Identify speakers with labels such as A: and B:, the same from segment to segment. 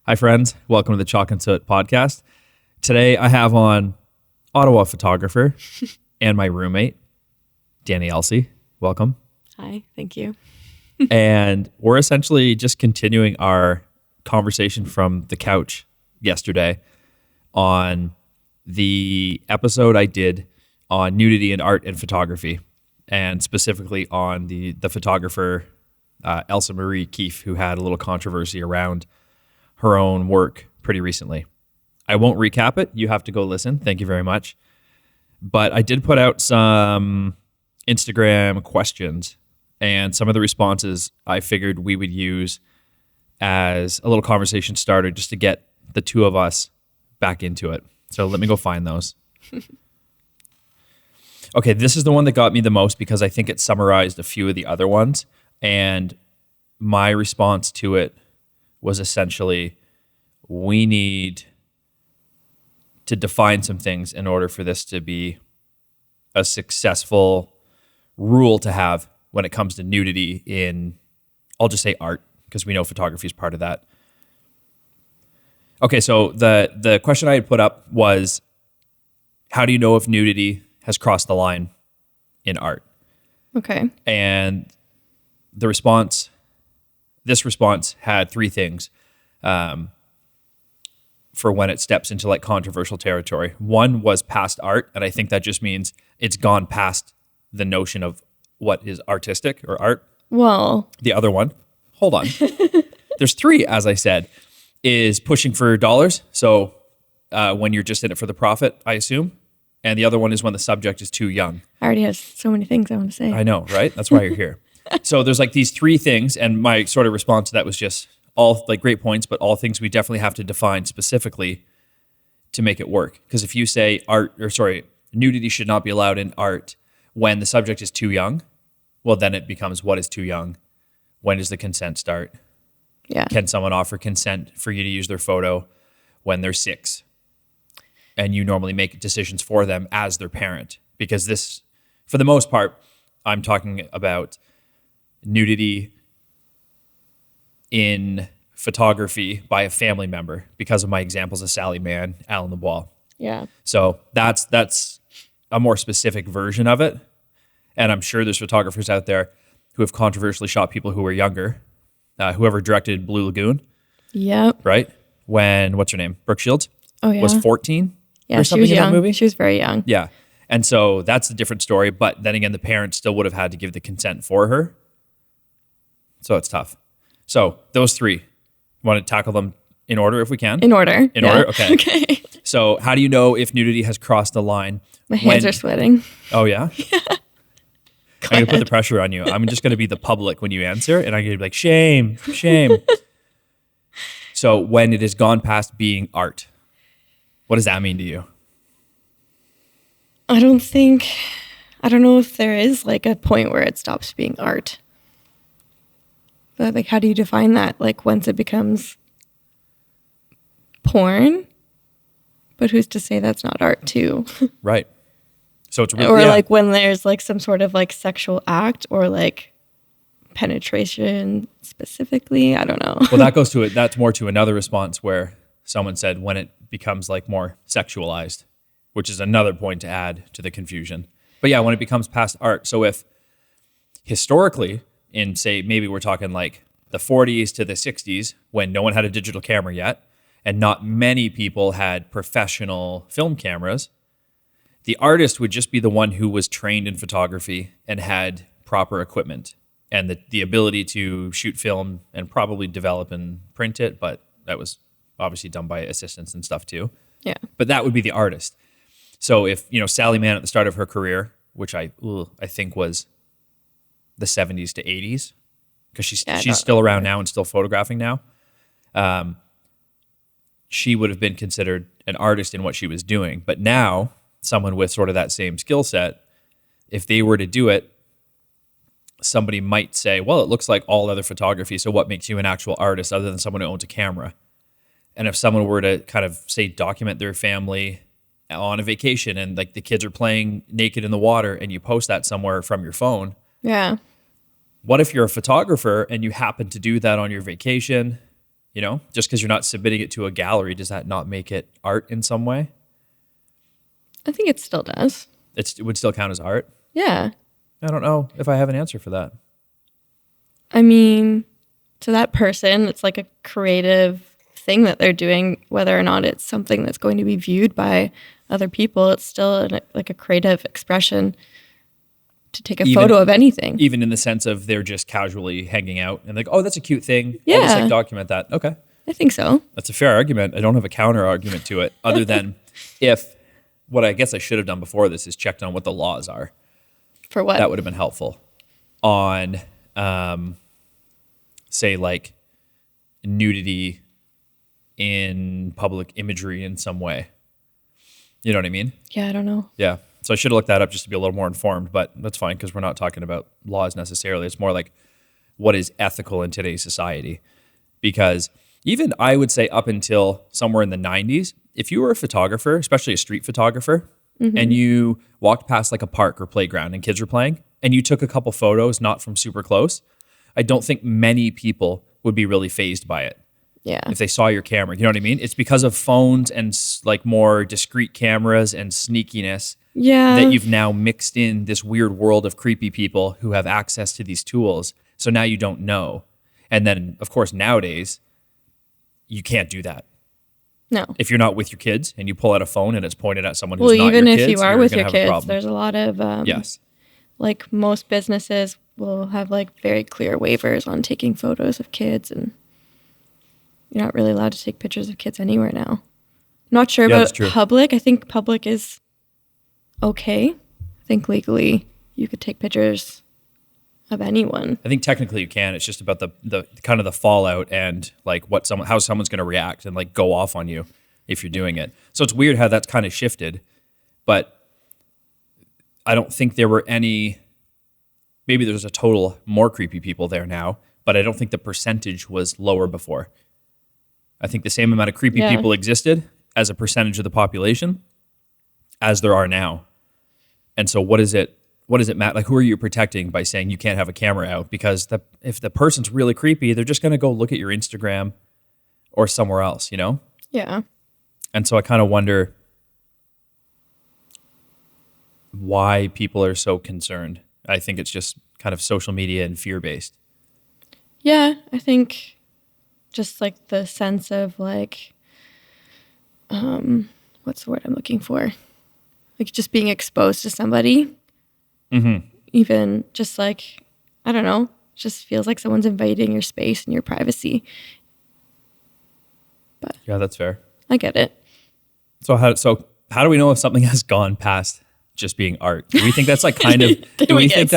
A: Hi, friends. Welcome to the Chalk and Soot podcast. Today, I have on Ottawa photographer and my roommate, Danni Elsie. Welcome.
B: Hi, thank you.
A: And we're essentially just continuing our conversation from the couch yesterday on the episode I did on nudity in art and photography, and specifically on the photographer, Elsa Marie Keefe, who had a little controversy around her own work pretty recently. I won't recap it. You have to go listen. Thank you very much. But I did put out some Instagram questions, and some of the responses I figured we would use as a little conversation starter just to get the two of us back into it. So let me go find those. Okay, this is the one that got me the most because I think it summarized a few of the other ones. And my response to it was essentially, we need to define some things in order for this to be a successful rule to have when it comes to nudity in, I'll just say art, because we know photography is part of that. Okay, so the question I had put up was, how do you know if nudity has crossed the line in art?
B: Okay.
A: And this response had three things for when it steps into like controversial territory. One was past art, and I think that just means it's gone past the notion of what is artistic or art.
B: Well,
A: The other one, hold on. There's three, as I said, is pushing for dollars. So when you're just in it for the profit, I assume. And the other one is when the subject is too young.
B: I already have so many things I want to say.
A: I know, right? That's why you're here. So there's like these three things, and my sort of response to that was just all like great points, but all things we definitely have to define specifically to make it work. Because if you say nudity should not be allowed in art when the subject is too young, well, then it becomes what is too young? When does the consent start?
B: Yeah.
A: Can someone offer consent for you to use their photo when they're 6? And you normally make decisions for them as their parent. Because this, for the most part, I'm talking about nudity in photography by a family member because of my examples of Sally Mann, Alan LeBois.
B: Yeah.
A: So that's a more specific version of it. And I'm sure there's photographers out there who have controversially shot people who were younger. Whoever directed Blue Lagoon,
B: Yep.
A: right? When, what's her name? Brooke Shields?
B: Oh, yeah.
A: Was 14
B: Yeah,
A: or
B: she
A: something
B: was
A: in
B: young.
A: that movie?
B: She was very young.
A: Yeah. And so that's a different story. But then again, the parents still would have had to give the consent for her. So it's tough. So those three, want to tackle them in order if we can?
B: In order.
A: In
B: Yeah.
A: order? Okay.
B: Okay.
A: So how do you know if nudity has crossed the line?
B: My hands are sweating.
A: Oh, yeah? I'm going to put the pressure on you. I'm just going to be the public when you answer, and I'm going to be like, shame, shame. So when it has gone past being art, what does that mean to you?
B: I don't know if there is like a point where it stops being art. But like, how do you define that? Like once it becomes porn, but who's to say that's not art too?
A: Right. So it's really,
B: Or like when there's like some sort of like sexual act or like penetration specifically. I don't know.
A: Well, that goes to it. That's more to another response where someone said when it becomes like more sexualized, which is another point to add to the confusion. But yeah, when it becomes past art. So if historically in say, maybe we're talking like the 40s to the 60s when no one had a digital camera yet and not many people had professional film cameras, the artist would just be the one who was trained in photography and had proper equipment and the ability to shoot film and probably develop and print it, but that was obviously done by assistants and stuff too.
B: Yeah.
A: But that would be the artist. So if, Sally Mann at the start of her career, which I think was the 70s to 80s, because she's still around now and still photographing now, she would have been considered an artist in what she was doing. But now, someone with sort of that same skill set, if they were to do it, somebody might say, well, it looks like all other photography, so what makes you an actual artist other than someone who owns a camera? And if someone were to kind of, say, document their family on a vacation and like the kids are playing naked in the water and you post that somewhere from your phone.
B: Yeah.
A: What if you're a photographer and you happen to do that on your vacation? You know, just because you're not submitting it to a gallery, does that not make it art in some way?
B: I think it still does.
A: It would still count as art.
B: Yeah.
A: I don't know if I have an answer for that.
B: I mean, to that person, it's like a creative thing that they're doing, whether or not it's something that's going to be viewed by other people. It's still like a creative expression to take a photo of anything.
A: Even in the sense of they're just casually hanging out and like, oh, that's a cute thing.
B: Yeah.
A: I'll just like document that. Okay.
B: I think so.
A: That's a fair argument. I don't have a counter argument to it other than if what I guess I should have done before this is checked on what the laws are.
B: For what?
A: That would have been helpful on, say, like nudity in public imagery in some way. You know what I mean?
B: Yeah, I don't know.
A: Yeah. So I should have looked that up just to be a little more informed, but that's fine because we're not talking about laws necessarily. It's more like what is ethical in today's society. Because even I would say up until somewhere in the 90s, if you were a photographer, especially a street photographer, and you walked past like a park or playground and kids were playing and you took a couple photos, not from super close, I don't think many people would be really fazed by it.
B: Yeah.
A: If they saw your camera, you know what I mean? It's because of phones and like more discreet cameras and sneakiness that you've now mixed in this weird world of creepy people who have access to these tools. So now you don't know. And then, of course, nowadays, you can't do that.
B: No.
A: If you're not with your kids and you pull out a phone and it's pointed at someone who's
B: Well,
A: not your
B: even
A: kids,
B: if you are
A: you're
B: with
A: gonna
B: your
A: have a
B: kids,
A: problem.
B: there's a lot of
A: Yes.
B: like most businesses will have like very clear waivers on taking photos of kids, and you're not really allowed to take pictures of kids anywhere now. Not sure about public. I think public is okay. I think legally you could take pictures of anyone.
A: I think technically you can. It's just about the kind of the fallout and like how someone's going to react and like go off on you if you're doing it. So it's weird how that's kind of shifted, but I don't think there were any. Maybe there's a total more creepy people there now, but I don't think the percentage was lower before. I think the same amount of creepy people existed as a percentage of the population as there are now. And so what does it matter? Like, who are you protecting by saying you can't have a camera out? Because if the person's really creepy, they're just going to go look at your Instagram or somewhere else, you know?
B: Yeah.
A: And so I kind of wonder why people are so concerned. I think it's just kind of social media and fear-based.
B: Yeah, I think just like the sense of like, what's the word I'm looking for? Like just being exposed to somebody. Mm-hmm. Even just like, I don't know, just feels like someone's invading your space and your privacy. But
A: yeah, that's fair.
B: I get it.
A: So how do we know if something has gone past just being art? Do we think that's like kind of do we think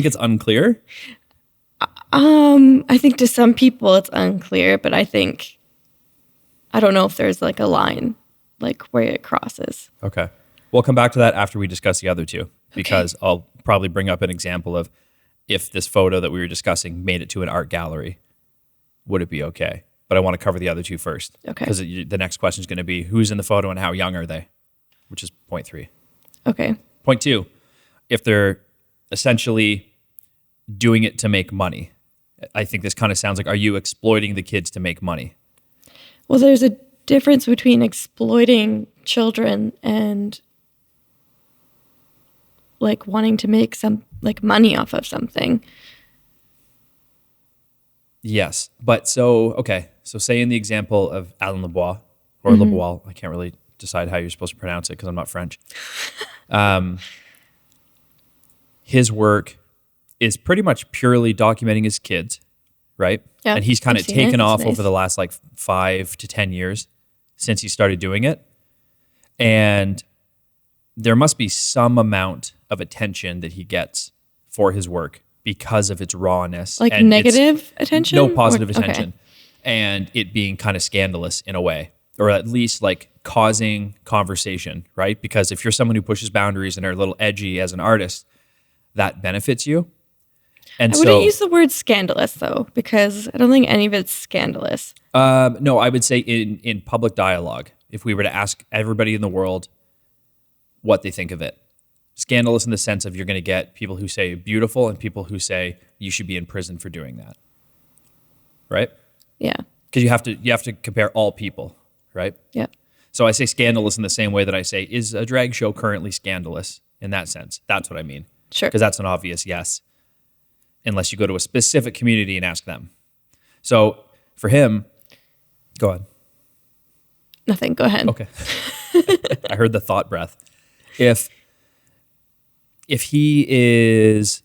A: it's unclear?
B: I think to some people it's unclear, but I don't know if there's like a line like where it crosses.
A: Okay. We'll come back to that after we discuss the other two, because I'll probably bring up an example of if this photo that we were discussing made it to an art gallery, would it be okay? But I want to cover the other two first.
B: Okay.
A: Because the next question is going to be who's in the photo and how young are they, which is point 3.
B: Okay.
A: Point 2, if they're essentially doing it to make money. I think this kind of sounds like, are you exploiting the kids to make money?
B: Well, there's a difference between exploiting children and like wanting to make some like money off of something.
A: Yes. But so say in the example of Alain Lebois or Lebois, I can't really decide how you're supposed to pronounce it because I'm not French. His work is pretty much purely documenting his kids, right?
B: Yeah,
A: and he's kind of taken off
B: nice.
A: over the last like 5 to 10 years since he started doing it. And there must be some amount of attention that he gets for his work because of its rawness.
B: Like
A: and
B: negative attention?
A: No positive
B: okay.
A: attention. And it being kind of scandalous in a way, or at least like causing conversation, right? Because if you're someone who pushes boundaries and are a little edgy as an artist, that benefits you. And
B: I wouldn't use the word scandalous though, because I don't think any of it's scandalous.
A: No, I would say in public dialogue, if we were to ask everybody in the world what they think of it, scandalous in the sense of you're going to get people who say beautiful and people who say you should be in prison for doing that. Right?
B: Yeah.
A: because you have to compare all people, right?
B: Yeah.
A: So I say scandalous in the same way that I say, is a drag show currently scandalous in that sense? That's what I mean.
B: Sure.
A: Because that's an obvious yes, unless you go to a specific community and ask them. So for him, go on.
B: Nothing. Go ahead.
A: Okay. I heard the thought breath. If he is,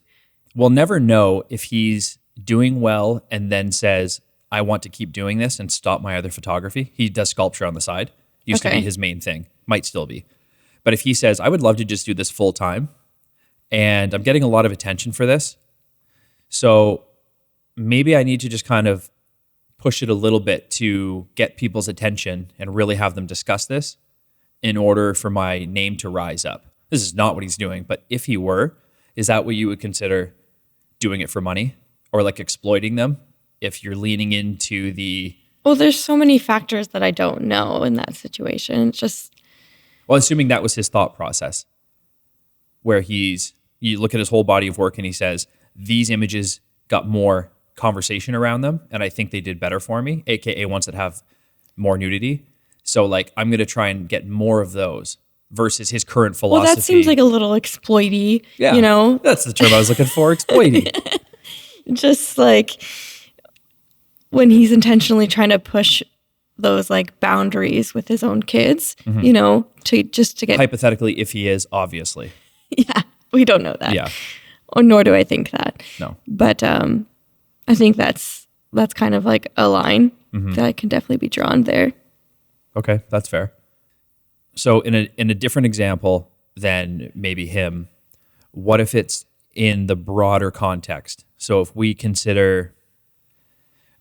A: we'll never know if he's doing well and then says, I want to keep doing this and stop my other photography. He does sculpture on the side. Used to be his main thing. Might still be. But if he says, I would love to just do this full time and I'm getting a lot of attention for this, so maybe I need to just kind of push it a little bit to get people's attention and really have them discuss this in order for my name to rise up. This is not what he's doing, but if he were, is that what you would consider doing it for money or like exploiting them if you're leaning into the...
B: Well, there's so many factors that I don't know in that situation. It's just...
A: Well, assuming that was his thought process, where you look at his whole body of work and he says, these images got more conversation around them and I think they did better for me, aka ones that have more nudity. So like, I'm going to try and get more of those versus his current philosophy.
B: Well, that seems like a little exploity,
A: yeah,
B: you know?
A: That's the term I was looking for, exploity.
B: Just like when he's intentionally trying to push those like boundaries with his own kids, you know, to get...
A: Hypothetically, if he is, obviously.
B: Yeah, we don't know that.
A: Yeah.
B: Or nor do I think that.
A: No.
B: But I think that's kind of like a line that can definitely be drawn there.
A: Okay, that's fair. So in a different example than maybe him, what if it's in the broader context? So if we consider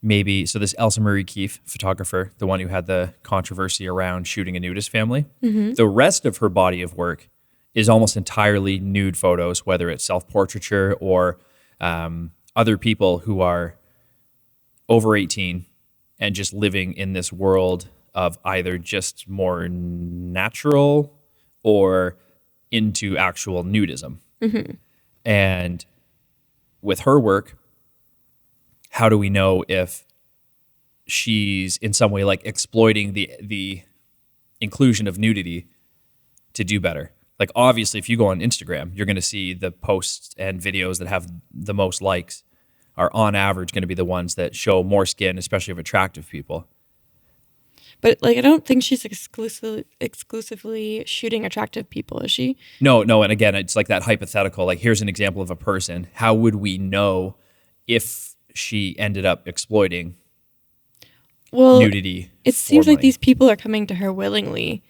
A: so this Elsa Marie Keefe photographer, the one who had the controversy around shooting a nudist family, the rest of her body of work is almost entirely nude photos, whether it's self-portraiture or other people who are over 18 and just living in this world of either just more natural or into actual nudism. And with her work, how do we know if she's in some way like exploiting the inclusion of nudity to do better? Like obviously if you go on Instagram, you're going to see the posts and videos that have the most likes are on average going to be the ones that show more skin, especially of attractive people.
B: But like, I don't think she's exclusively shooting attractive people, is she?
A: No. And again, it's like that hypothetical, like here's an example of a person. How would we know if she ended up exploiting nudity?
B: It seems like these people are coming to her willingly,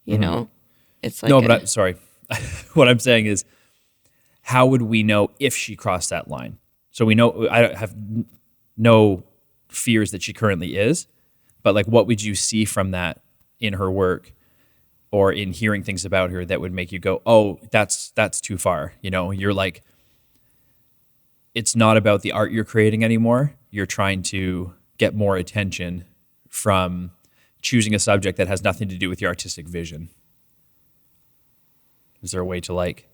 B: you know? It's like...
A: No, but sorry. What I'm saying is, how would we know if she crossed that line? So we know, I have no fears that she currently is, but like what would you see from that in her work or in hearing things about her that would make you go, oh, that's too far. You know, you're like, it's not about the art you're creating anymore. You're trying to get more attention from choosing a subject that has nothing to do with your artistic vision. Is there a way to like,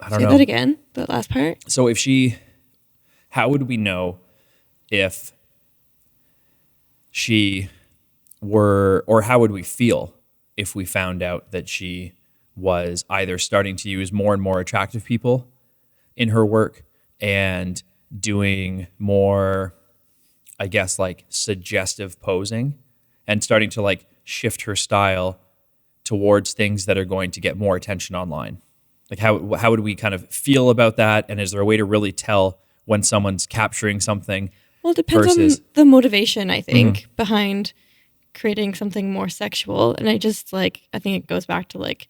A: I don't know.
B: Say that again, the last part.
A: So how would we know if she were, or how would we feel if we found out that she was either starting to use more and more attractive people in her work and doing more, I guess, like suggestive posing and starting to like shift her style towards things that are going to get more attention online? Like how would we kind of feel about that? And is there a way to really tell when someone's capturing something?
B: Well, it depends on the motivation, I think, behind creating something more sexual. And I think it goes back to like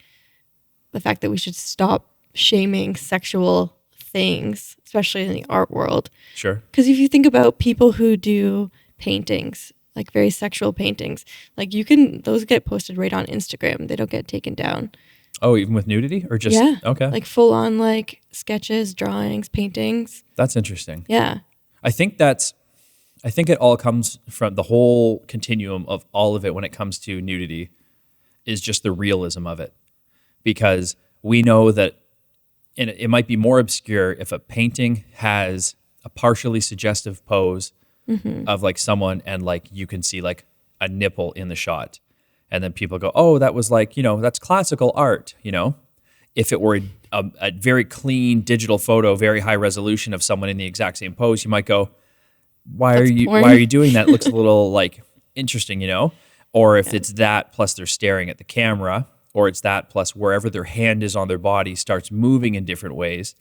B: the fact that we should stop shaming sexual things, especially in the art world.
A: Sure.
B: Because if you think about people who do paintings, like very sexual paintings, like those get posted right on Instagram. They don't get taken down.
A: Oh, even with nudity or just,
B: yeah.
A: Okay.
B: Like full on like sketches, drawings, paintings.
A: That's interesting.
B: Yeah.
A: I think it all comes from the whole continuum of all of it when it comes to nudity is just the realism of it. Because we know that it might be more obscure if a painting has a partially suggestive pose of like someone, and like you can see like a nipple in the shot. And then people go, oh, that was like, that's classical art, If it were a very clean digital photo, very high resolution of someone in the exact same pose, you might go, why are you doing that? It looks a little like interesting, Or if it's that plus they're staring at the camera, or it's that plus wherever their hand is on their body starts moving in different ways.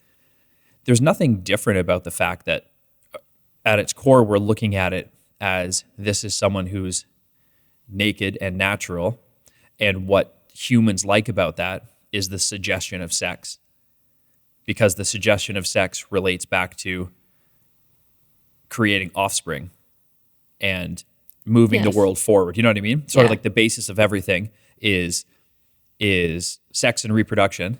A: There's nothing different about the fact that at its core, we're looking at it as this is someone who's naked and natural. And what humans like about that is the suggestion of sex. Because the suggestion of sex relates back to creating offspring and moving the world forward. You know what I mean? Sort of like the basis of everything is sex and reproduction.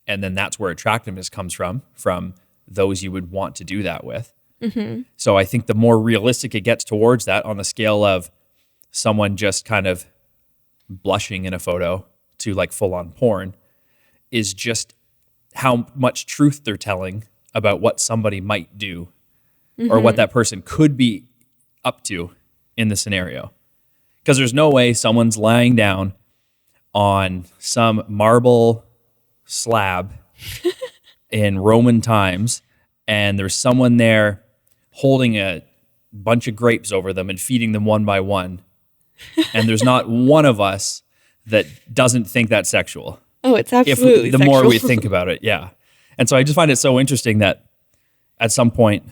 A: And then that's where attractiveness comes from those you would want to do that with. Mm-hmm. So I think the more realistic it gets towards that on the scale of someone just kind of blushing in a photo to like full on porn is just how much truth they're telling about what somebody might do or what that person could be up to in the scenario. Because there's no way someone's lying down on some marble slab in Roman times and there's someone there holding a bunch of grapes over them and feeding them one by one. And there's not one of us that doesn't think that's sexual.
B: Oh, it's absolutely
A: the more we think about it, yeah. And so I just find it so interesting that at some point,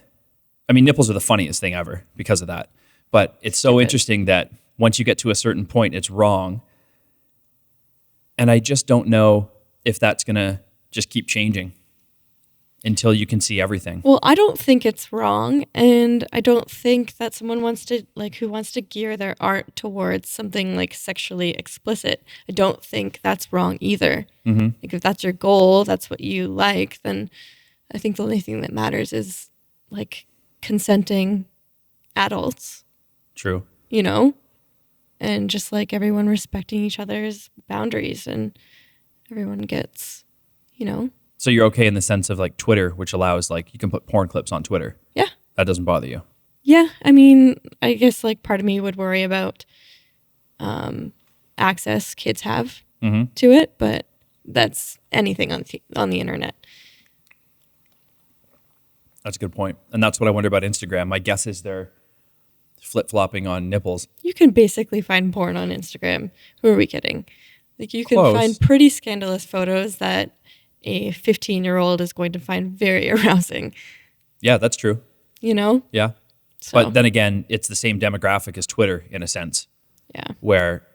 A: I mean, nipples are the funniest thing ever because of that. But it's so interesting that once you get to a certain point, it's wrong. And I just don't know if that's going to just keep changing until you can see everything.
B: Well, I don't think it's wrong. And I don't think that someone who wants to gear their art towards something like sexually explicit. I don't think that's wrong either. Mm-hmm. Like if that's your goal, that's what you like, then I think the only thing that matters is like consenting adults.
A: True.
B: And just like everyone respecting each other's boundaries and everyone gets,
A: So you're okay in the sense of like Twitter, which allows like you can put porn clips on Twitter.
B: Yeah.
A: That doesn't bother you.
B: Yeah. I mean, I guess like part of me would worry about access kids have to it, but that's anything on the internet.
A: That's a good point. And that's what I wonder about Instagram. My guess is they're flip-flopping on nipples.
B: You can basically find porn on Instagram. Who are we kidding? Like you can
A: Close.
B: find pretty scandalous photos that a 15-year-old is going to find very arousing.
A: Yeah, that's true.
B: So.
A: Yeah. But then again, it's the same demographic as Twitter in a sense.
B: Yeah.
A: Where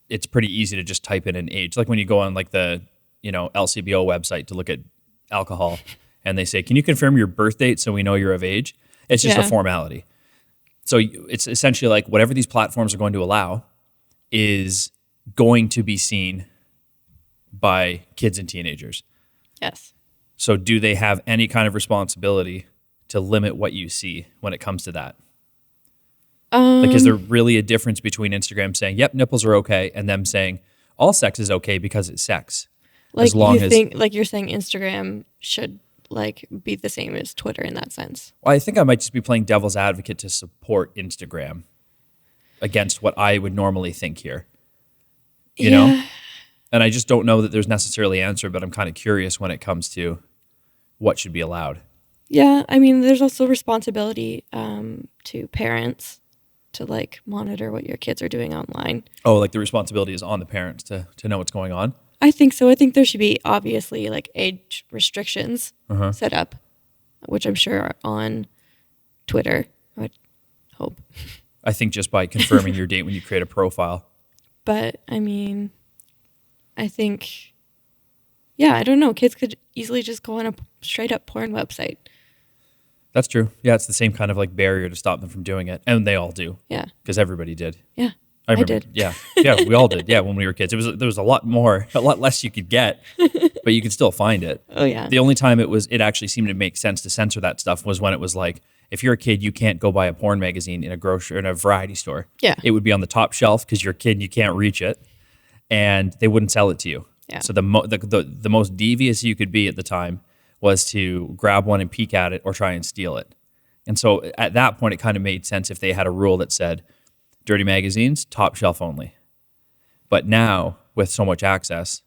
A: it's pretty easy to just type in an age. Like when you go on like the, LCBO website to look at alcohol and they say, can you confirm your birth date so we know you're of age? It's just a formality. So it's essentially like whatever these platforms are going to allow is going to be seen by kids and teenagers.
B: Yes.
A: So do they have any kind of responsibility to limit what you see when it comes to that? Like, is there really a difference between Instagram saying, yep, nipples are okay, and them saying all sex is okay because it's sex?
B: Like as long as like you're saying Instagram should like be the same as Twitter in that sense.
A: Well, I think I might just be playing devil's advocate to support Instagram against what I would normally think here. You know? And I just don't know that there's necessarily an answer, but I'm kind of curious when it comes to what should be allowed.
B: Yeah, I mean, there's also responsibility to parents to like monitor what your kids are doing online.
A: Oh, like the responsibility is on the parents to know what's going on?
B: I think so. I think there should be obviously like age restrictions set up, which I'm sure are on Twitter, I would hope.
A: I think just by confirming your date when you create a profile.
B: But I mean, I think, I don't know. Kids could easily just go on a straight up porn website.
A: That's true. Yeah, it's the same kind of like barrier to stop them from doing it. And they all do.
B: Yeah.
A: Because everybody did.
B: Yeah.
A: I remember.
B: did.
A: Yeah. Yeah, we all did. Yeah, when we were kids. There was a lot less you could get, but you could still find it.
B: Oh, yeah.
A: The only time it actually seemed to make sense to censor that stuff was when it was like, if you're a kid, you can't go buy a porn magazine in a variety store.
B: Yeah.
A: It would be on the top shelf because you're a kid and you can't reach it, and they wouldn't sell it to you.
B: Yeah.
A: So the most devious you could be at the time was to grab one and peek at it or try and steal it. And so at that point, it kind of made sense if they had a rule that said dirty magazines, top shelf only. But now with so much access,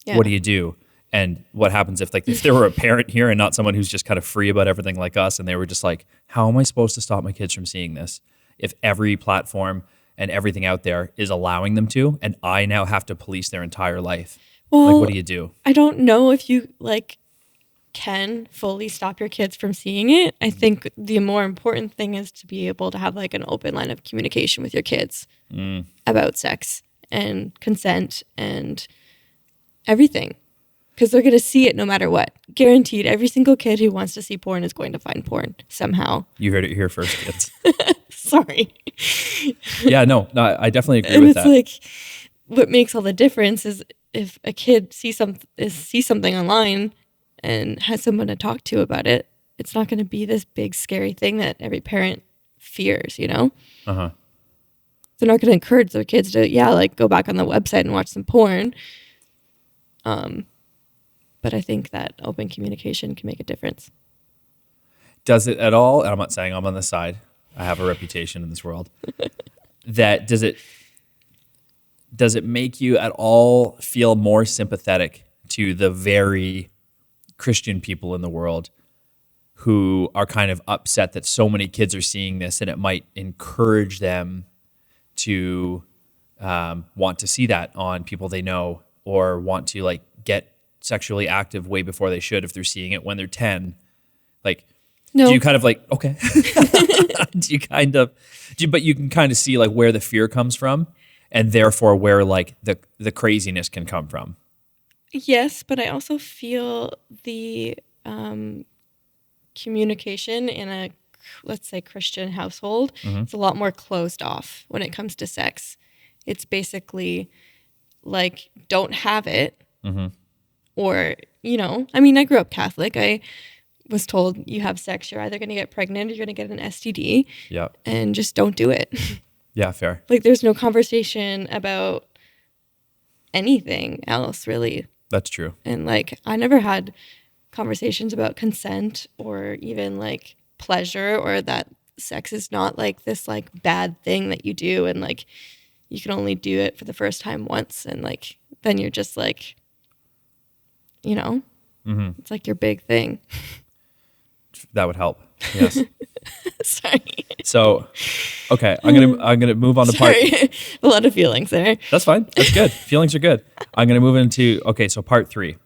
A: what do you do? And what happens if there were a parent here and not someone who's just kind of free about everything like us, and they were just like, how am I supposed to stop my kids from seeing this if every platform and everything out there is allowing them to, and I now have to police their entire life?
B: Well,
A: what do you do?
B: I don't know if you can fully stop your kids from seeing it. I think the more important thing is to be able to have an open line of communication with your kids about sex and consent and everything. Because they're going to see it no matter what. Guaranteed, every single kid who wants to see porn is going to find porn somehow.
A: You heard it here first, kids.
B: Sorry.
A: Yeah, no, I definitely agree with that.
B: It's what makes all the difference is if a kid sees something online and has someone to talk to about it, it's not going to be this big scary thing that every parent fears, Uh-huh. They're not going to encourage their kids to, go back on the website and watch some porn. But I think that open communication can make a difference.
A: Does it at all? And I'm not saying I'm on the side. I have a reputation in this world. Does it make you at all feel more sympathetic to the very Christian people in the world who are kind of upset that so many kids are seeing this, and it might encourage them to want to see that on people they know, or want to get sexually active way before they should if they're seeing it when they're 10? No. Do you kind of okay? But you can kind of see where the fear comes from, and therefore where the craziness can come from.
B: Yes, but I also feel the communication in a, let's say, Christian household, it's a lot more closed off when it comes to sex. It's basically don't have it. Or, I grew up Catholic. I was told you have sex, you're either going to get pregnant or you're going to get an STD.
A: Yeah.
B: And just don't do it.
A: Yeah, fair.
B: There's no conversation about anything else, really.
A: That's true.
B: And I never had conversations about consent or even pleasure, or that sex is not this bad thing that you do and you can only do it for the first time once, and then you're just it's your big thing.
A: That would help. Yes.
B: Sorry.
A: So, okay, I'm gonna move on to part.
B: A lot of feelings there.
A: That's fine. That's good. Feelings are good. I'm gonna move into so part 3.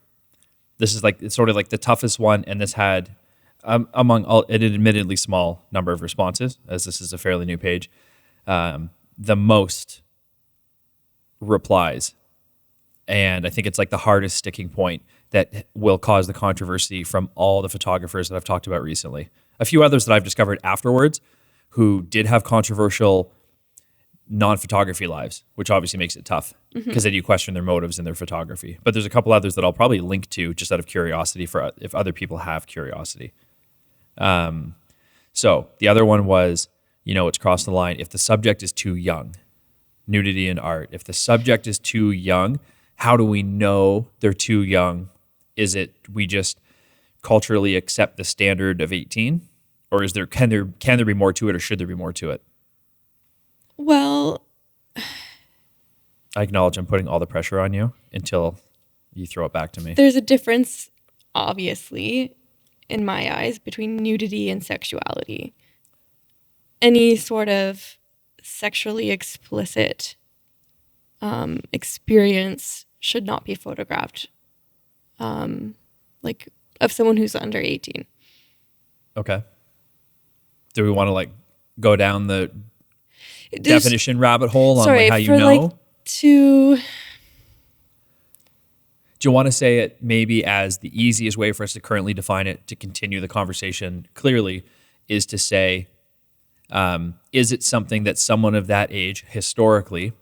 A: This is it's sort of the toughest one, and this had among all an admittedly small number of responses, as this is a fairly new page, the most replies, and I think it's the hardest sticking point that will cause the controversy from all the photographers that I've talked about recently. A few others that I've discovered afterwards who did have controversial non-photography lives, which obviously makes it tough because then you question their motives in their photography. But there's a couple others that I'll probably link to just out of curiosity for if other people have curiosity. So the other one was, it's crossed the line if the subject is too young. Nudity in art. If the subject is too young, how do we know they're too young? Is it we just culturally accept the standard of 18, or can there be more to it, or should there be more to it?
B: Well,
A: I acknowledge I'm putting all the pressure on you until you throw it back to me.
B: There's a difference, obviously, in my eyes, between nudity and sexuality. Any sort of sexually explicit experience should not be photographed, of someone who's under 18.
A: Okay. Do we want to go down the definition rabbit hole on how you know?
B: Do
A: you want to say it maybe as the easiest way for us to currently define it to continue the conversation clearly is to say, is it something that someone of that age historically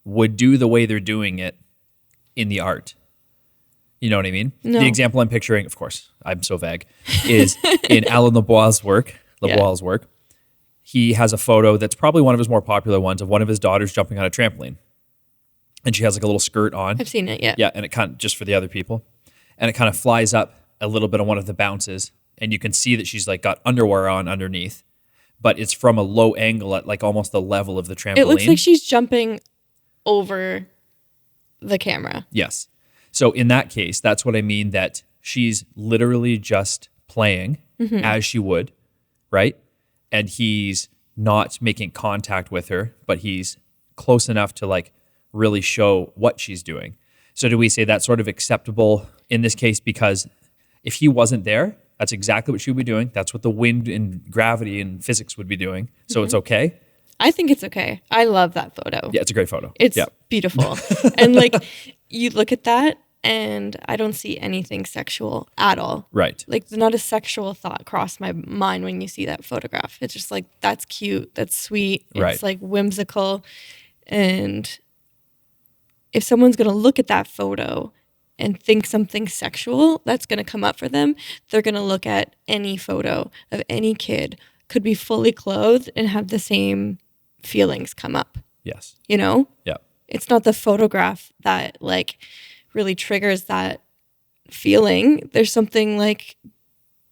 A: would do the way they're doing it in the art? You know what I mean?
B: No.
A: The example I'm picturing, of course, I'm so vague, is in Alain Lebois' work. He has a photo that's probably one of his more popular ones of one of his daughters jumping on a trampoline. And she has a little skirt on.
B: I've seen it, yeah.
A: Yeah, and it kind of, just for the other people, and it kind of flies up a little bit on one of the bounces, and you can see that she's like got underwear on underneath, but it's from a low angle at like almost the level of the trampoline.
B: It looks like she's jumping over the camera.
A: Yes. So in that case, that's what I mean, that she's literally just playing as she would, right? And he's not making contact with her, but he's close enough to like really show what she's doing. So do we say that's sort of acceptable in this case? Because if he wasn't there, that's exactly what she would be doing. That's what the wind and gravity and physics would be doing. So it's okay.
B: I think it's okay. I love that photo.
A: Yeah, it's a great photo.
B: It's beautiful. And like, you look at that and I don't see anything sexual at all.
A: Right.
B: Like, not a sexual thought crossed my mind when you see that photograph. It's just like, that's cute. That's sweet. It's like whimsical. And if someone's going to look at that photo and think something sexual that's going to come up for them, they're going to look at any photo of any kid, could be fully clothed and have the same feelings come up.
A: Yes.
B: You know?
A: Yeah.
B: It's not the photograph that like really triggers that feeling. There's something like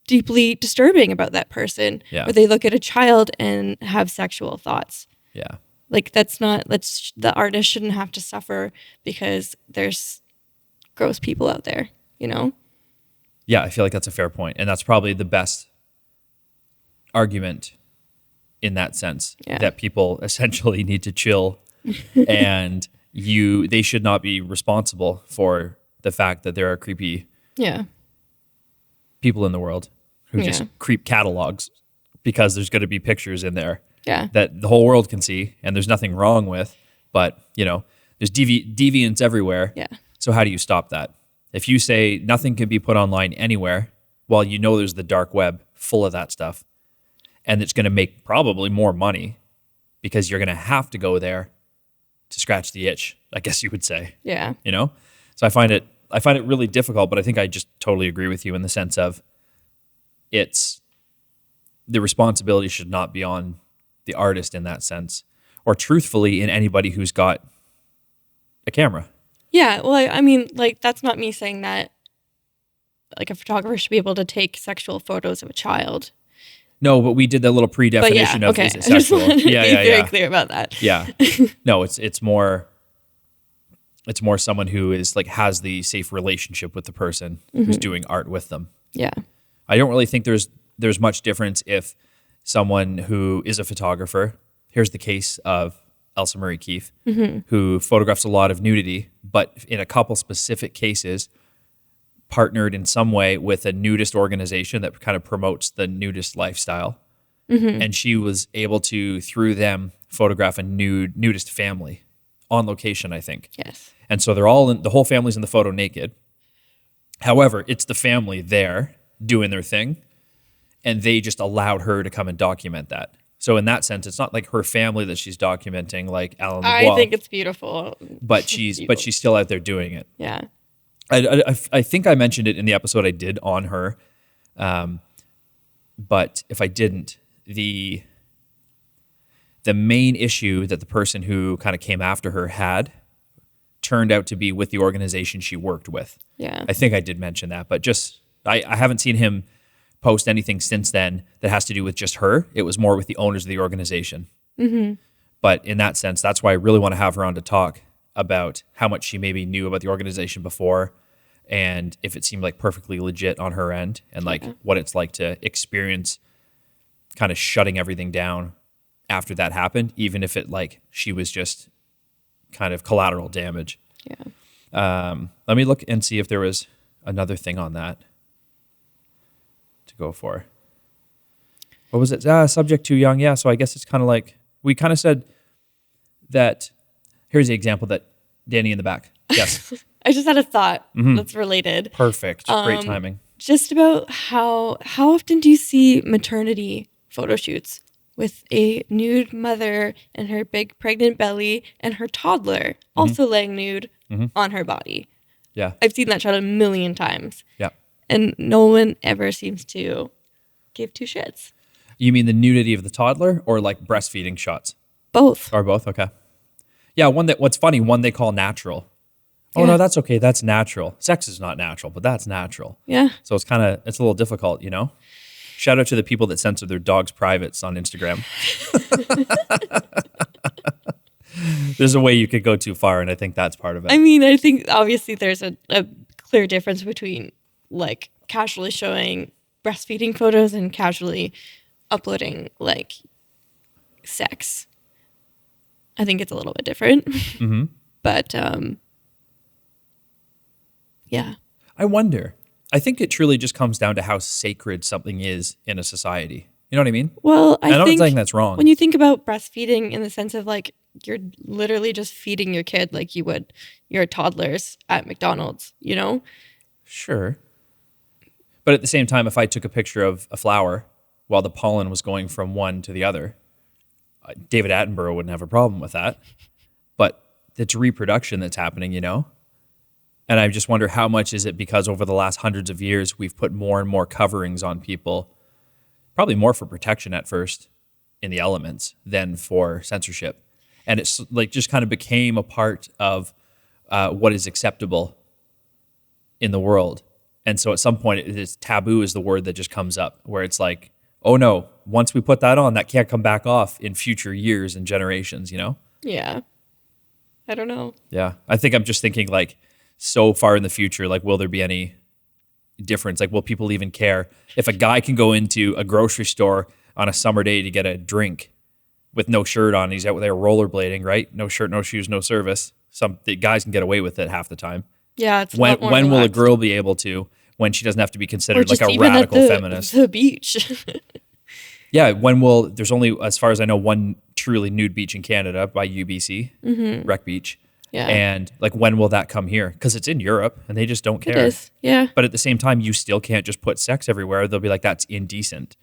B: deeply disturbing about that person.
A: Yeah.
B: Where they look at a child and have sexual thoughts.
A: Yeah.
B: Like, the artist shouldn't have to suffer because there's gross people out there, you know?
A: Yeah, I feel like that's a fair point. And that's probably the best argument in that sense, that people essentially need to chill and they should not be responsible for the fact that there are creepy people in the world who just creep catalogs because there's going to be pictures in there that the whole world can see and there's nothing wrong with, but you know, there's deviance everywhere.
B: Yeah.
A: So how do you stop that? If you say nothing can be put online anywhere, well, you know there's the dark web full of that stuff, and it's going to make probably more money because you're going to have to go there to scratch the itch, I guess you would say.
B: Yeah.
A: You know? So I find it really difficult, but I think I just totally agree with you in the sense of the responsibility should not be on the artist in that sense, or truthfully in anybody who's got a camera.
B: Yeah, well, I mean, like, that's not me saying that, like, a photographer should be able to take sexual photos of a child.
A: No, but we did that little pre-definition of is it sexual.
B: I just wanted to be very clear about that.
A: Yeah. No, it's more someone who is like has the safe relationship with the person who's doing art with them.
B: Yeah.
A: I don't really think there's much difference if someone who is a photographer, here's the case of Elsa Marie Keefe, who photographs a lot of nudity, but in a couple specific cases partnered in some way with a nudist organization that kind of promotes the nudist lifestyle. And she was able to, through them, photograph a nudist family on location, I think.
B: Yes.
A: And so the whole family's in the photo naked. However, it's the family there doing their thing, and they just allowed her to come and document that. So in that sense, it's not like her family that she's documenting, like Alan LeBois.
B: I think it's beautiful.
A: But she's still out there doing it.
B: Yeah.
A: I think I mentioned it in the episode I did on her, but if I didn't, the main issue that the person who kind of came after her had turned out to be with the organization she worked with.
B: Yeah.
A: I think I did mention that, but just I haven't seen him post anything since then that has to do with just her. It was more with the owners of the organization. But in that sense, that's why I really want to have her on to talk about how much she maybe knew about the organization before, and if it seemed like perfectly legit on her end, and like what it's like to experience kind of shutting everything down after that happened, even if it like she was just kind of collateral damage.
B: Yeah.
A: Let me look and see if there was another thing on that to go for. What was it? Subject too young. Yeah. So I guess it's kind of like, we kind of said that, here's the example that Danny in the back. Yes.
B: I just had a thought that's related.
A: Perfect. Great timing.
B: Just about how often do you see maternity photo shoots with a nude mother and her big pregnant belly and her toddler also laying nude on her body?
A: Yeah.
B: I've seen that shot a million times.
A: Yeah.
B: And no one ever seems to give two shits.
A: You mean the nudity of the toddler or like breastfeeding shots?
B: Both.
A: Or both? Okay. Yeah, one they call natural. oh no, that's okay. That's natural. Sex is not natural, but that's natural.
B: Yeah.
A: So it's a little difficult, you know? Shout out to the people that censor their dogs' privates on Instagram. There's a way you could go too far, and I think that's part of it.
B: I mean, I think obviously there's a clear difference between like casually showing breastfeeding photos and casually uploading like sex. I think it's a little bit different. Mm-hmm. But yeah.
A: I wonder. I think it truly just comes down to how sacred something is in a society. You know what I mean?
B: Well,
A: I'm not saying that's wrong.
B: When you think about breastfeeding in the sense of like you're literally just feeding your kid like you would your toddlers at McDonald's, you know?
A: Sure. But at the same time, if I took a picture of a flower while the pollen was going from one to the other, David Attenborough wouldn't have a problem with that. But it's reproduction that's happening, you know? And I just wonder how much is it because over the last hundreds of years, we've put more and more coverings on people, probably more for protection at first in the elements than for censorship. And it's like just kind of became a part of what is acceptable in the world. And so at some point, it is taboo is the word that just comes up where it's like, oh no, once we put that on, that can't come back off in future years and generations, you know?
B: Yeah. I don't know.
A: Yeah. I think I'm just thinking like so far in the future, like will there be any difference? Like will people even care if a guy can go into a grocery store on a summer day to get a drink with no shirt on? He's out there rollerblading, right? No shirt, no shoes, no service. The guys can get away with it half the time.
B: Yeah. It's
A: when will a girl be able to when she doesn't have to be considered like a radical feminist?
B: The beach.
A: Yeah, there's only, as far as I know, one truly nude beach in Canada by UBC, Wreck Beach.
B: Yeah.
A: And like, when will that come here? Because it's in Europe and they just don't care.
B: It is, yeah.
A: But at the same time, you still can't just put sex everywhere. They'll be like, that's indecent.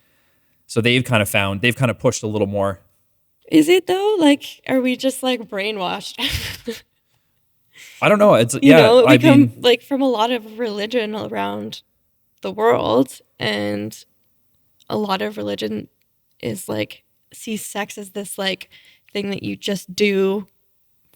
A: So they've kind of pushed a little more.
B: Is it though? Like, are we just like brainwashed?
A: I don't know. It's
B: it become like from a lot of religion around the world, and a lot of religion is like sees sex as this like thing that you just do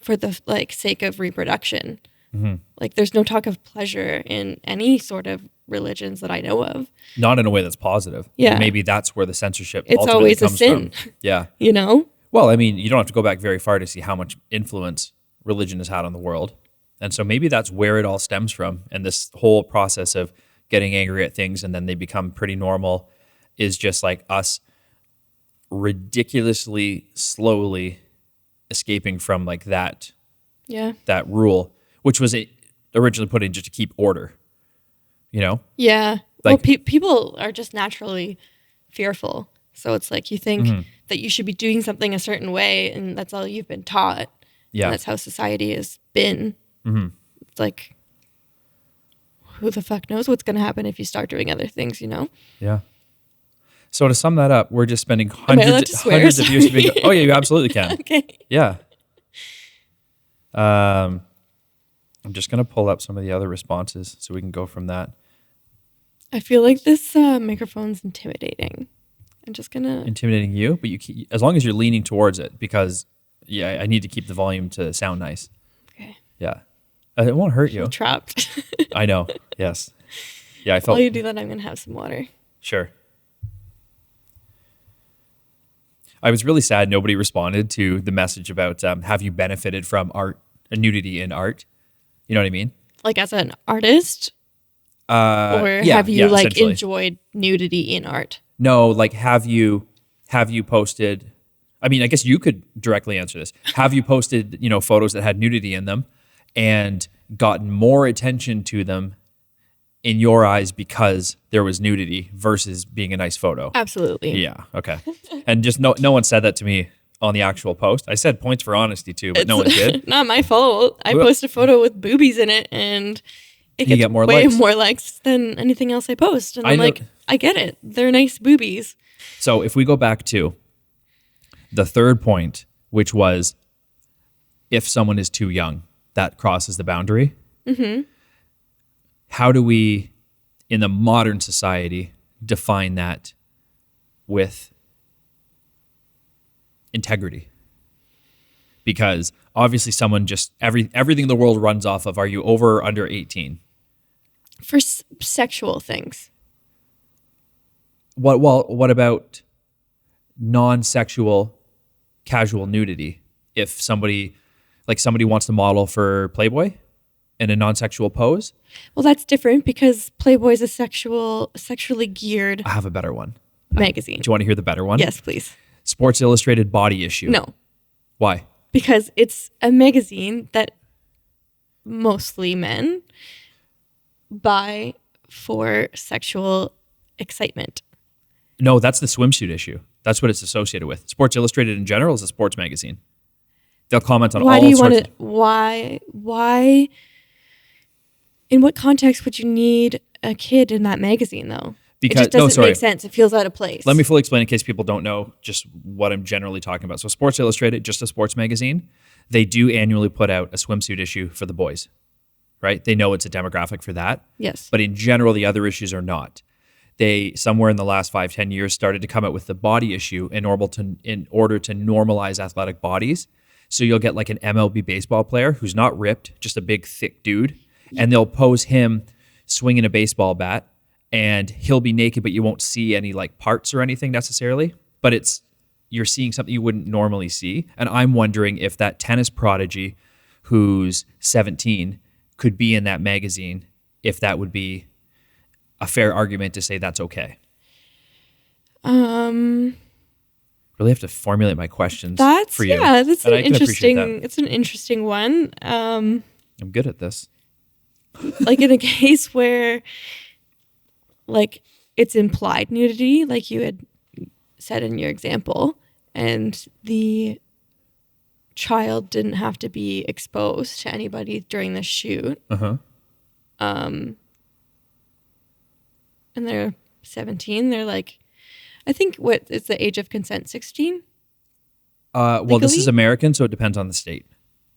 B: for the like sake of reproduction. Mm-hmm. Like there's no talk of pleasure in any sort of religions that I know of.
A: Not in a way that's positive.
B: Yeah.
A: And maybe that's where the censorship
B: it's always a sin.
A: From. Yeah.
B: You know?
A: Well, I mean, you don't have to go back very far to see how much influence religion has had on the world. And so maybe that's where it all stems from. And this whole process of getting angry at things and then they become pretty normal is just like us ridiculously slowly escaping from like that rule, which was originally put in just to keep order, you know?
B: Yeah. Like, well, people are just naturally fearful. So it's like you think that you should be doing something a certain way and that's all you've been taught. Yeah. And that's how society has been. Mm-hmm. It's like, who the fuck knows what's going to happen if you start doing other things, you know?
A: Yeah. So to sum that up, we're just spending hundreds of years being. Oh yeah, you absolutely can.
B: Okay.
A: Yeah. I'm just gonna pull up some of the other responses so we can go from that.
B: I feel like this microphone's intimidating. I'm just gonna
A: intimidating you, but as long as you're leaning towards it, because I need to keep the volume to sound nice.
B: Okay.
A: Yeah. It won't hurt you.
B: I'm trapped.
A: I know. Yes. Yeah, I felt.
B: While you do that, I'm gonna have some water.
A: Sure. I was really sad nobody responded to the message about have you benefited from art, nudity in art? You know what I mean?
B: Like as an artist? Or have you like enjoyed nudity in art?
A: No, like have you posted, I mean, I guess you could directly answer this. Have you posted, photos that had nudity in them and gotten more attention to them in your eyes because there was nudity versus being a nice photo?
B: Absolutely.
A: Yeah. Okay. And just no one said that to me on the actual post. I said points for honesty too, but no one did.
B: Not my fault. I post a photo with boobies in it and it gets
A: more
B: way
A: likes.
B: More likes than anything else I post. And I'm like, I get it. They're nice boobies.
A: So if we go back to the third point, which was if someone is too young, that crosses the boundary. Mm-hmm. How do we, in the modern society, define that with integrity? Because obviously someone just everything in the world runs off of, are you over or under 18?
B: For sexual things.
A: What about non-sexual casual nudity? If somebody wants to model for Playboy in a non-sexual pose?
B: Well, that's different because Playboy is a sexually geared
A: I have a better one.
B: magazine.
A: Do you want to hear the better one?
B: Yes, please.
A: Sports Illustrated Body Issue.
B: No.
A: Why?
B: Because it's a magazine that mostly men buy for sexual excitement.
A: No, that's the swimsuit issue. That's what it's associated with. Sports Illustrated in general is a sports magazine. They'll comment on
B: Why in what context would you need a kid in that magazine though?
A: Because
B: it just doesn't make sense. It feels out of place.
A: Let me fully explain in case people don't know just what I'm generally talking about. So Sports Illustrated, just a sports magazine, they do annually put out a swimsuit issue for the boys, right? They know it's a demographic for that.
B: Yes.
A: But in general, the other issues are not. They, somewhere in the last 5-10 years, started to come out with the body issue in order to normalize athletic bodies. So you'll get like an MLB baseball player who's not ripped, just a big, thick dude, and they'll pose him swinging a baseball bat, and he'll be naked, but you won't see any like parts or anything necessarily. But you're seeing something you wouldn't normally see. And I'm wondering if that tennis prodigy who's 17 could be in that magazine, if that would be a fair argument to say that's okay. Really have to formulate my questions for you.
B: Yeah, that's an interesting. It's an interesting one.
A: I'm good at this.
B: Like in a case where, like, it's implied nudity, like you had said in your example, and the child didn't have to be exposed to anybody during the shoot. And they're 17. They're like, I think what is the age of consent? 16?
A: Well, this is American, so it depends on the state,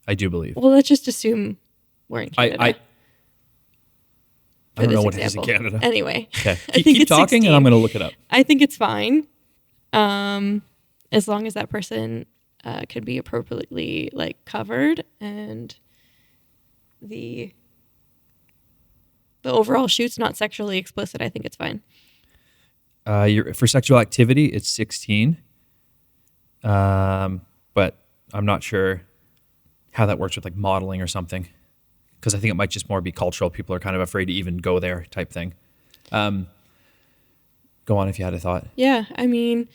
A: I do believe.
B: Well, let's just assume we're in Canada.
A: I don't know what it is in Canada.
B: Anyway.
A: Okay. Keep talking 16. And I'm going to look it up.
B: I think it's fine. As long as that person can be appropriately like covered and the overall shoot's not sexually explicit, I think it's fine.
A: For sexual activity, it's 16. But I'm not sure how that works with like modeling or something, because I think it might just more be cultural. People are kind of afraid to even go there type thing. Go on if you had a thought.
B: Yeah, I mean,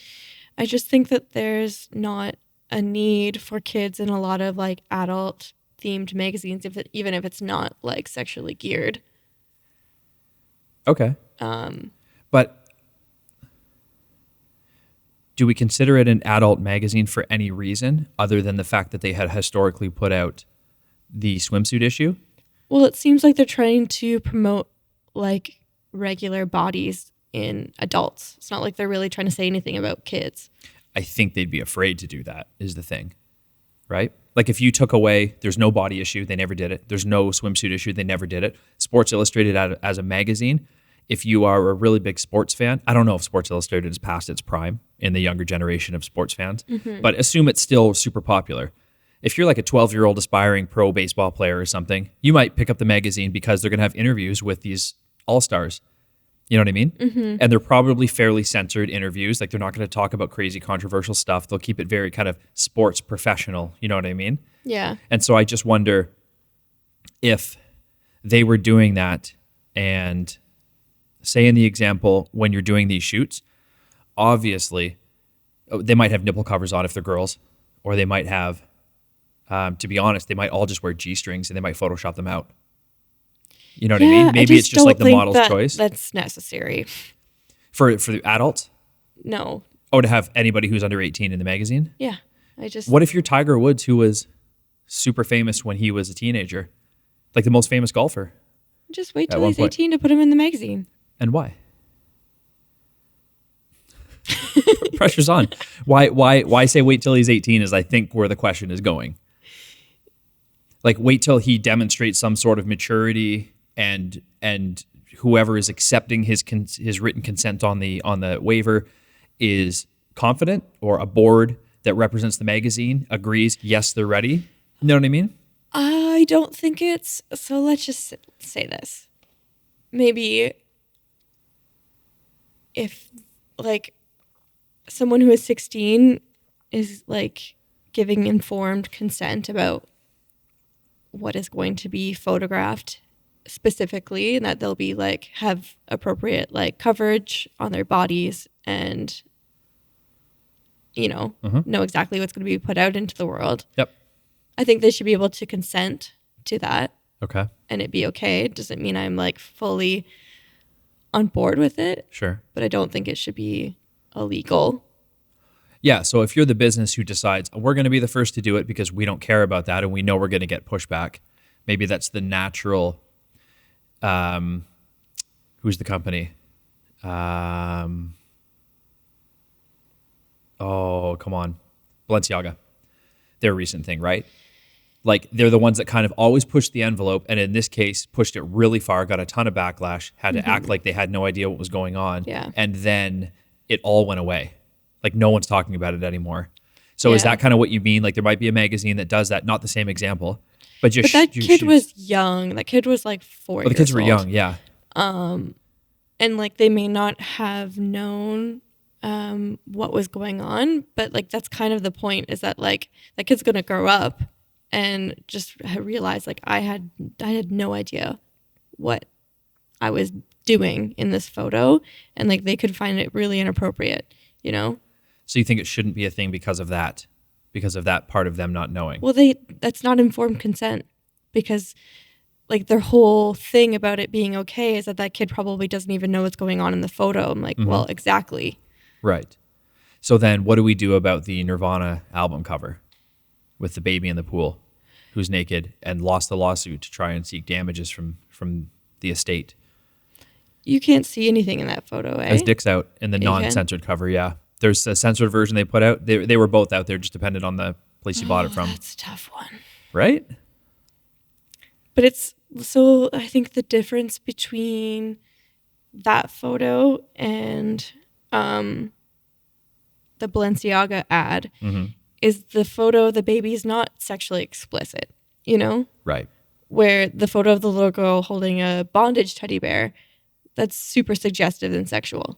B: I just think that there's not a need for kids in a lot of like adult themed magazines, even if it's not like sexually geared.
A: Okay. But do we consider it an adult magazine for any reason other than the fact that they had historically put out the swimsuit issue?
B: Well, it seems like they're trying to promote like regular bodies in adults. It's not like they're really trying to say anything about kids.
A: I think they'd be afraid to do that is the thing, right? Like if you took away, there's no body issue, they never did it. There's no swimsuit issue, they never did it. Sports Illustrated as a magazine, if you are a really big sports fan, I don't know if Sports Illustrated is past its prime in the younger generation of sports fans, but assume it's still super popular. If you're like a 12-year-old aspiring pro baseball player or something, you might pick up the magazine because they're going to have interviews with these all-stars. You know what I mean? And they're probably fairly censored interviews. Like they're not going to talk about crazy controversial stuff. They'll keep it very kind of sports professional. You know what I mean?
B: Yeah.
A: And so I just wonder if they were doing that, and say in the example, when you're doing these shoots, obviously they might have nipple covers on if they're girls, or they might have, to be honest, they might all just wear G-strings and they might Photoshop them out. You know what I mean? Maybe it's just like the model's choice.
B: That's necessary.
A: For the adults?
B: No.
A: Oh, to have anybody who's under 18 in the magazine?
B: Yeah.
A: What if you're Tiger Woods, who was super famous when he was a teenager? Like the most famous golfer.
B: Just wait till he's 18 to put him in the magazine.
A: And why? Pressure's on. Why say wait till he's 18 is I think where the question is going. Like wait till he demonstrates some sort of maturity and whoever is accepting his written consent on the waiver is confident, or a board that represents the magazine agrees, yes, they're ready. know what I mean?
B: I don't think it's... So let's just say this. Maybe if, like, someone who is 16 is, like, giving informed consent about what is going to be photographed specifically, and that they'll be, like, have appropriate, like, coverage on their bodies and, you know, know exactly what's going to be put out into the world.
A: Yep.
B: I think they should be able to consent to that.
A: Okay.
B: And it be okay. It doesn't mean I'm, like, fully on board with it.
A: Sure.
B: But I don't think it should be illegal.
A: Yeah, so if you're the business who decides we're going to be the first to do it because we don't care about that and we know we're going to get pushback, maybe that's the natural. Who's the company? Oh, come on, Balenciaga. Their recent thing, right? Like they're the ones that kind of always push the envelope, and in this case, pushed it really far, got a ton of backlash, had to act like they had no idea what was going on, and then it all went away. Like no one's talking about it anymore. So is that kind of what you mean? Like there might be a magazine that does that, not the same example, but just.
B: But that kid was young. That kid was like 4 years old.
A: The kids were young, yeah.
B: And like they may not have known what was going on, but like that's kind of the point. Is that like that kid's gonna grow up and just realize like I had no idea what I was doing in this photo, and like they could find it really inappropriate, you know.
A: So you think it shouldn't be a thing because of that part of them not knowing?
B: Well, that's not informed consent, because like their whole thing about it being okay is that kid probably doesn't even know what's going on in the photo. I'm like, well, exactly.
A: Right. So then what do we do about the Nirvana album cover with the baby in the pool who's naked and lost the lawsuit to try and seek damages from the estate?
B: You can't see anything in that photo, eh?
A: As dick's out in the non-censored cover, yeah. There's a censored version they put out. They were both out there, just depended on the place you bought it from.
B: That's a tough one.
A: Right?
B: But it's, so I think the difference between that photo and the Balenciaga ad is the photo, the baby's not sexually explicit, you know?
A: Right.
B: Where the photo of the little girl holding a bondage teddy bear, that's super suggestive and sexual.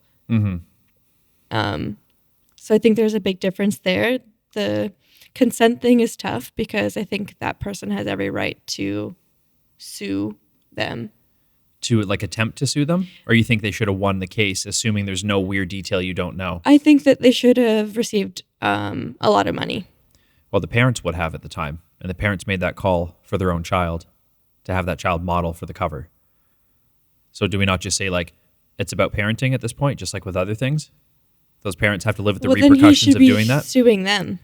B: So I think there's a big difference there. The consent thing is tough because I think that person has every right to sue them.
A: To like attempt to sue them? Or you think they should have won the case, assuming there's no weird detail you don't know?
B: I think that they should have received a lot of money.
A: Well, the parents would have at the time. And the parents made that call for their own child to have that child model for the cover. So do we not just say like, it's about parenting at this point, just like with other things? Those parents have to live with the repercussions of doing that?
B: Suing them.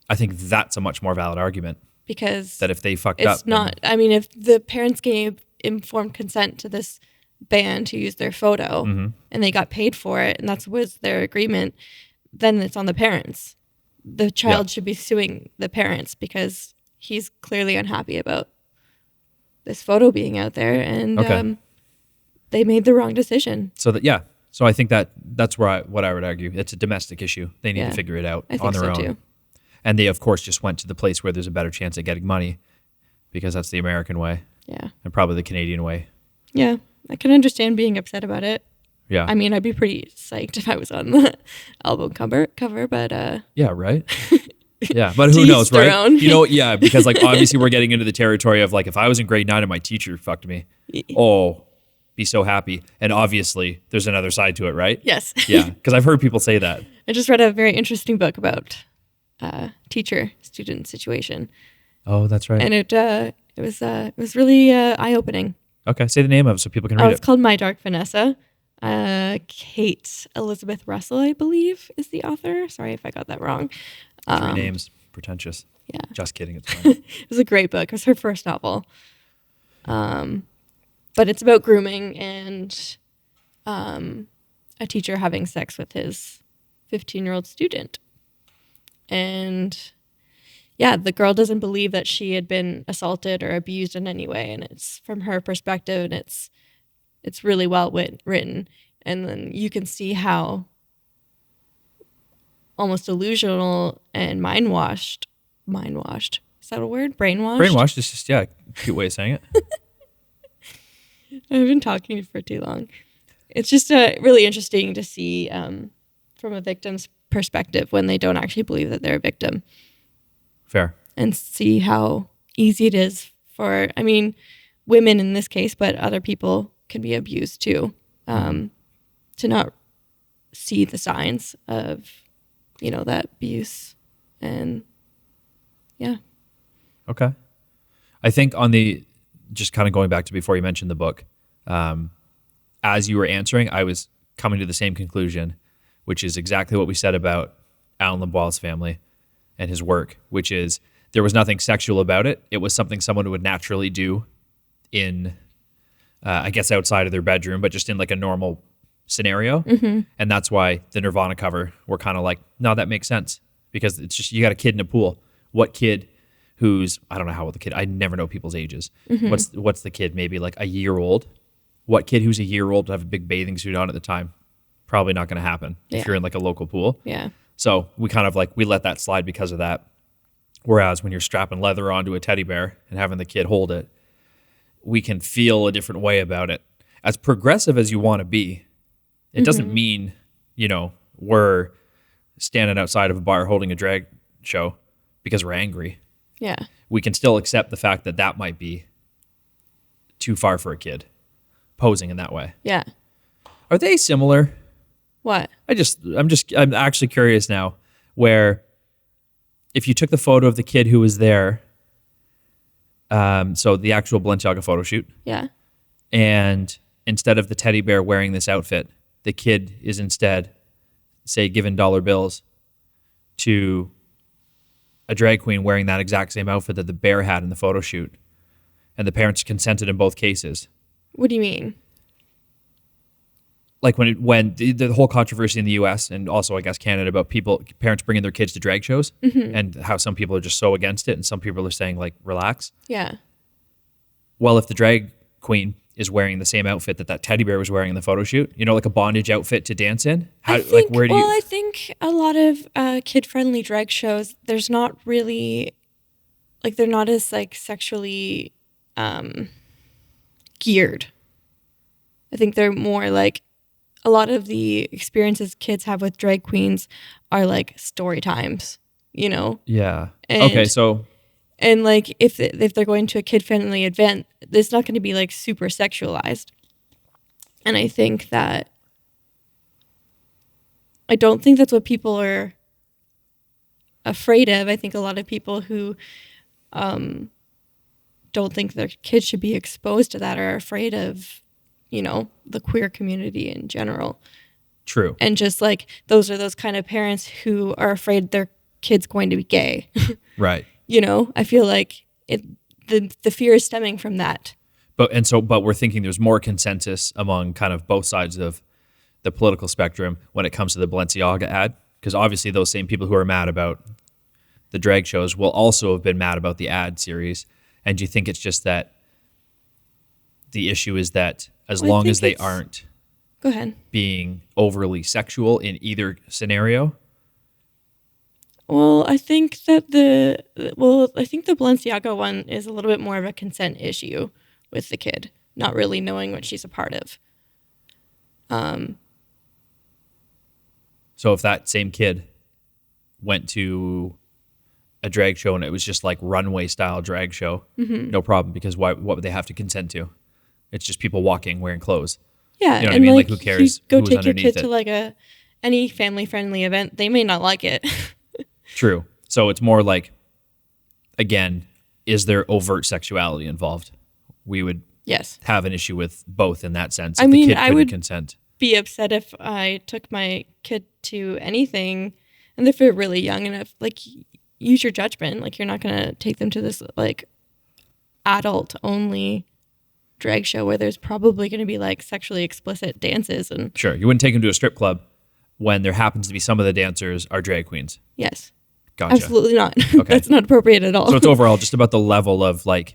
A: I think that's a much more valid argument.
B: Because
A: that if they fucked up.
B: It's not, I mean, if the parents gave informed consent to this band to use their photo and they got paid for it and that was their agreement, then it's on the parents. The child should be suing the parents because he's clearly unhappy about this photo being out there, and they made the wrong decision.
A: So so I think that's what I would argue. It's a domestic issue. They need to figure it out on their own. Too. And they of course just went to the place where there's a better chance at getting money because that's the American way. Yeah. And probably the Canadian way.
B: Yeah. I can understand being upset about it.
A: Yeah.
B: I mean, I'd be pretty psyched if I was on the album cover, but
A: yeah, right? Yeah, but who knows, right? You know, yeah, because like obviously we're getting into the territory of like if I was in grade 9 and my teacher fucked me, be so happy. And obviously there's another side to it, right?
B: Yes.
A: Yeah, because I've heard people say that.
B: I just read a very interesting book about teacher-student situation.
A: Oh, that's right.
B: And it was really eye-opening.
A: Okay, say the name of it so people can read it.
B: It's called My Dark Vanessa. Kate Elizabeth Russell, I believe, is the author. Sorry if I got that wrong.
A: 3 names. Pretentious.
B: Yeah.
A: Just kidding. It's fine.
B: It was a great book. It was her first novel. But it's about grooming and a teacher having sex with his 15-year-old student. And yeah, the girl doesn't believe that she had been assaulted or abused in any way. And it's from her perspective, and it's really well written. And then you can see how almost delusional and mind washed Is that a word? Brainwashed?
A: Brainwashed is just, yeah, cute way of saying it.
B: I've been talking for too long. It's just really interesting to see from a victim's perspective when they don't actually believe that they're a victim.
A: Fair.
B: And see how easy it is for, I mean, women in this case, but other people can be abused too, to not see the signs of, you know, that abuse. And yeah.
A: Okay. I think on the, just kind of going back to before you mentioned the book, as you were answering, I was coming to the same conclusion, which is exactly what we said about Alan LeBoil's family and his work, which is there was nothing sexual about it. It was something someone would naturally do in, I guess, outside of their bedroom, but just in like a normal scenario. Mm-hmm. And that's why the Nirvana cover, we're kind of like, no, that makes sense. Because it's just, you got a kid in a pool. What kid who's, I don't know how old the kid, I never know people's ages. Mm-hmm. What's the kid, maybe like a year old? What kid who's a year old to have a big bathing suit on at the time? Probably not going to happen if you're in like a local pool.
B: Yeah.
A: So we kind of like, we let that slide because of that. Whereas when you're strapping leather onto a teddy bear and having the kid hold it, we can feel a different way about it. As progressive as you want to be, it doesn't mean, you know, we're standing outside of a bar holding a drag show because we're angry.
B: Yeah. We
A: can still accept the fact that that might be too far for a kid posing in that way.
B: Yeah.
A: Are they similar?
B: What?
A: I'm actually curious now where if you took the photo of the kid who was there, so the actual Balenciaga photo shoot.
B: Yeah.
A: And instead of the teddy bear wearing this outfit, the kid is instead, say, given dollar bills to a drag queen wearing that exact same outfit that the bear had in the photo shoot. And the parents consented in both cases.
B: What do you mean?
A: Like when the whole controversy in the U.S. and also I guess Canada about parents bringing their kids to drag shows and how some people are just so against it and some people are saying like relax.
B: Yeah.
A: Well, if the drag queen is wearing the same outfit that teddy bear was wearing in the photo shoot, you know, like a bondage outfit to dance in.
B: I think a lot of kid-friendly drag shows, there's not really like they're not as like sexually geared. I think they're more like a lot of the experiences kids have with drag queens are like story times, you know?
A: Yeah. Okay, so...
B: And like if they're going to a kid-friendly event, it's not going to be like super sexualized. And I think that... I don't think that's what people are afraid of. I think a lot of people who don't think their kids should be exposed to that are afraid of, you know, the queer community in general.
A: True.
B: And just like those are those kind of parents who are afraid their kid's going to be gay.
A: Right.
B: You know, I feel like the fear is stemming from that.
A: But we're thinking there's more consensus among kind of both sides of the political spectrum when it comes to the Balenciaga ad, because obviously those same people who are mad about the drag shows will also have been mad about the ad series. And do you think it's just that the issue is that as long as they aren't
B: go ahead
A: being overly sexual in either scenario?
B: Well, I think the Balenciaga one is a little bit more of a consent issue with the kid, not really knowing what she's a part of.
A: So if that same kid went to a drag show and it was just like runway style drag show, no problem, because what would they have to consent to? It's just people walking wearing clothes.
B: Yeah,
A: you know what I mean? Like who cares?
B: You go take your kid to like any family friendly event, they may not like it.
A: True. So it's more like, again, is there overt sexuality involved? We would have an issue with both in that sense.
B: I mean,
A: the kid
B: I would
A: consent.
B: Be upset if I took my kid to anything and if they're really young enough, like use your judgment. Like you're not going to take them to this like adult only drag show where there's probably going to be like sexually explicit dances. And
A: sure. You wouldn't take them to a strip club when there happens to be some of the dancers are drag queens.
B: Yes.
A: Gotcha.
B: Absolutely not.
A: Okay.
B: That's not appropriate at all.
A: So it's overall just about the level of like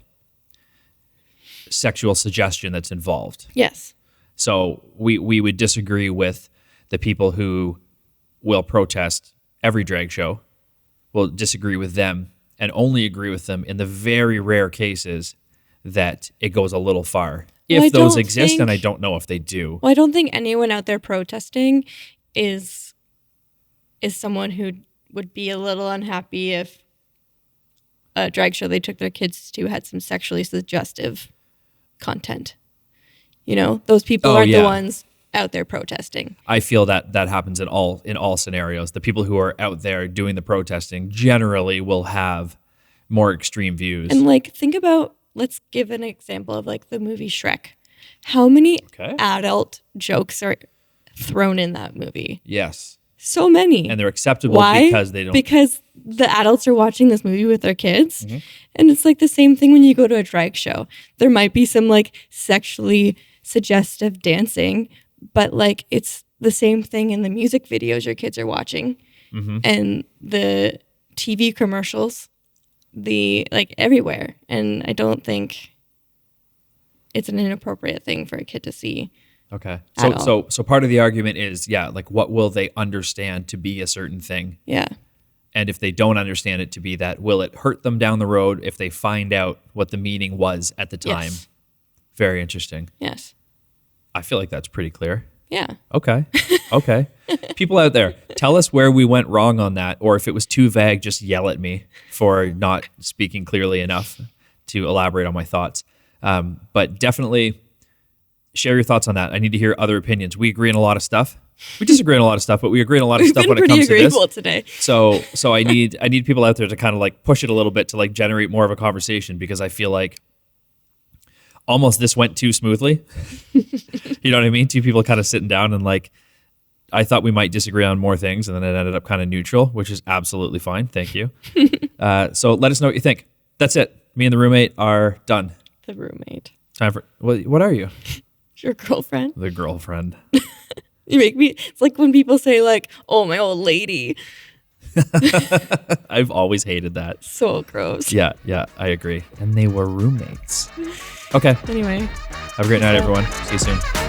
A: sexual suggestion that's involved.
B: Yes.
A: So we would disagree with the people who will protest every drag show. We'll disagree with them and only agree with them in the very rare cases that it goes a little far. If those exist, and I don't know if they do.
B: Well, I don't think anyone out there protesting is someone who would be a little unhappy if a drag show they took their kids to had some sexually suggestive content. You know, those people aren't the ones out there protesting. I
A: feel that happens in all scenarios. The people who are out there doing the protesting generally will have more extreme views.
B: And like, think about, let's give an example of like the movie Shrek. How many adult jokes are thrown in that movie?
A: Yes.
B: So many.
A: And they're acceptable because they don't.
B: Because the adults are watching this movie with their kids. Mm-hmm. And it's like the same thing when you go to a drag show. There might be some like sexually suggestive dancing, but like it's the same thing in the music videos your kids are watching. Mm-hmm. And the TV commercials, like everywhere. And I don't think it's an inappropriate thing for a kid to see.
A: Okay. So part of the argument is, like what will they understand to be a certain thing?
B: Yeah.
A: And if they don't understand it to be that, will it hurt them down the road if they find out what the meaning was at the time? Yes. Very interesting.
B: Yes.
A: I feel like that's pretty clear.
B: Yeah.
A: Okay. People out there, tell us where we went wrong on that, or if it was too vague, just yell at me for not speaking clearly enough to elaborate on my thoughts. But definitely share your thoughts on that. I need to hear other opinions. We agree on a lot of stuff. We disagree on a lot of stuff, but we agree on a lot of stuff when it comes to this.
B: We've been pretty agreeable today.
A: So I need people out there to kind of like push it a little bit to like generate more of a conversation, because I feel like almost this went too smoothly. You know what I mean? Two people kind of sitting down and like, I thought we might disagree on more things, and then it ended up kind of neutral, which is absolutely fine. Thank you. So let us know what you think. That's it. Me and the roommate are done.
B: The roommate.
A: Time for, what are you?
B: Your girlfriend.
A: The girlfriend.
B: You make me, it's like when people say like, oh, my old lady.
A: I've always hated that.
B: So gross.
A: Yeah, I agree. And they were roommates. Okay.
B: Anyway.
A: Have a great night, everyone. See you soon.